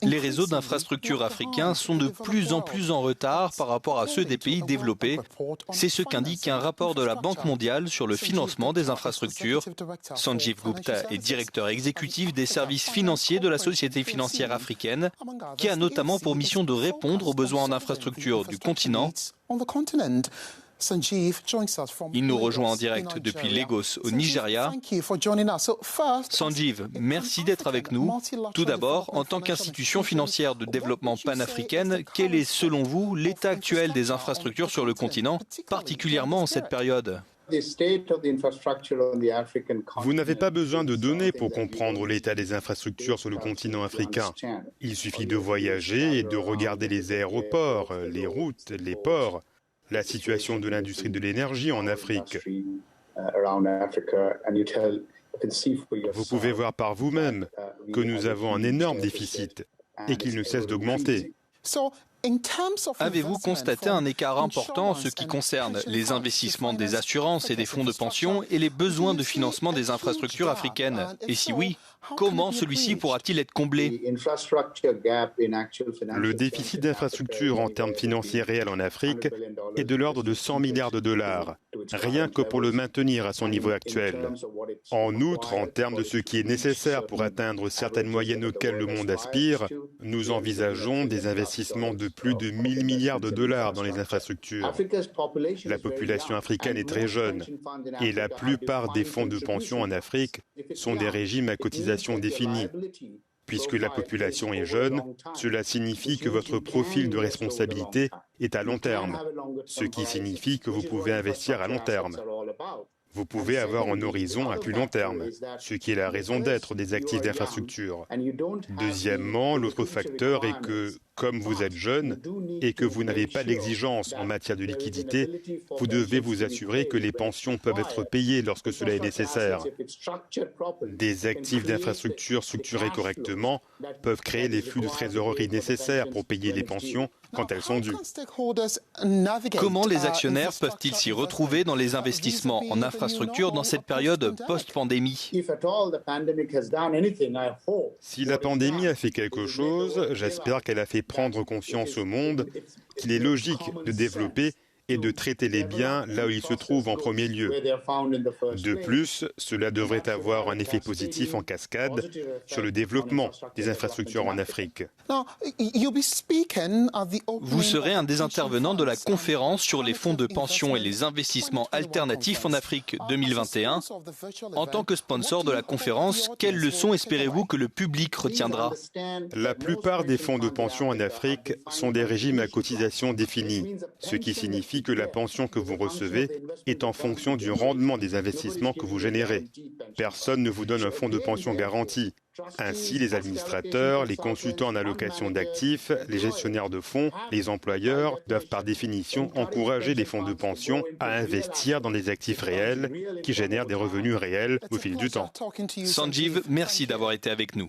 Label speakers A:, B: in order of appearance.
A: Les réseaux d'infrastructures africains sont de plus en plus en retard par rapport à ceux des pays développés. C'est ce qu'indique un rapport de la Banque mondiale sur le financement des infrastructures. Sanjeev Gupta est directeur exécutif des services financiers de la Société financière africaine, qui a notamment pour mission de répondre aux besoins en infrastructures du continent. Il nous rejoint en direct depuis Lagos au Nigeria. Sanjeev, merci d'être avec nous. Tout d'abord, en tant qu'institution financière de développement panafricaine, quel est selon vous l'état actuel des infrastructures sur le continent, particulièrement en cette période ?
B: Vous n'avez pas besoin de données pour comprendre l'état des infrastructures sur le continent africain. Il suffit de voyager et de regarder les aéroports, les routes, les ports. La situation de l'industrie de l'énergie en Afrique. Vous pouvez voir par vous-même que nous avons un énorme déficit et qu'il ne cesse d'augmenter.
A: Avez-vous constaté un écart important en ce qui concerne les investissements des assurances et des fonds de pension et les besoins de financement des infrastructures africaines? Et si oui, comment celui-ci pourra-t-il être comblé?
B: Le déficit d'infrastructures en termes financiers réels en Afrique est de l'ordre de 100 milliards de dollars, rien que pour le maintenir à son niveau actuel. En outre, en termes de ce qui est nécessaire pour atteindre certaines moyennes auxquelles le monde aspire, nous envisageons des investissements de plus de 1000 milliards de dollars dans les infrastructures. La population africaine est très jeune et la plupart des fonds de pension en Afrique sont des régimes à cotisation définis. Puisque la population est jeune, cela signifie que votre profil de responsabilité est à long terme, ce qui signifie que vous pouvez investir à long terme. Vous pouvez avoir un horizon à plus long terme, ce qui est la raison d'être des actifs d'infrastructure. Deuxièmement, l'autre facteur est que, comme vous êtes jeune et que vous n'avez pas d'exigence en matière de liquidité, vous devez vous assurer que les pensions peuvent être payées lorsque cela est nécessaire. Des actifs d'infrastructure structurés correctement peuvent créer les flux de trésorerie nécessaires pour payer les pensions quand elles sont dues.
A: Comment les actionnaires peuvent-ils s'y retrouver dans les investissements en infrastructure dans cette période post-pandémie?
B: Si la pandémie a fait quelque chose, j'espère qu'elle a fait prendre conscience au monde qu'il est logique de développer et de traiter les biens là où ils se trouvent en premier lieu. De plus, cela devrait avoir un effet positif en cascade sur le développement des infrastructures en Afrique.
A: Vous serez un des intervenants de la conférence sur les fonds de pension et les investissements alternatifs en Afrique 2021. En tant que sponsor de la conférence, quelles leçons espérez-vous que le public retiendra?
B: La plupart des fonds de pension en Afrique sont des régimes à cotisation définis, ce qui signifie que la pension que vous recevez est en fonction du rendement des investissements que vous générez. Personne ne vous donne un fonds de pension garanti. Ainsi, les administrateurs, les consultants en allocation d'actifs, les gestionnaires de fonds, les employeurs doivent par définition encourager les fonds de pension à investir dans des actifs réels qui génèrent des revenus réels au fil du temps.
A: Sanjeev, merci d'avoir été avec nous.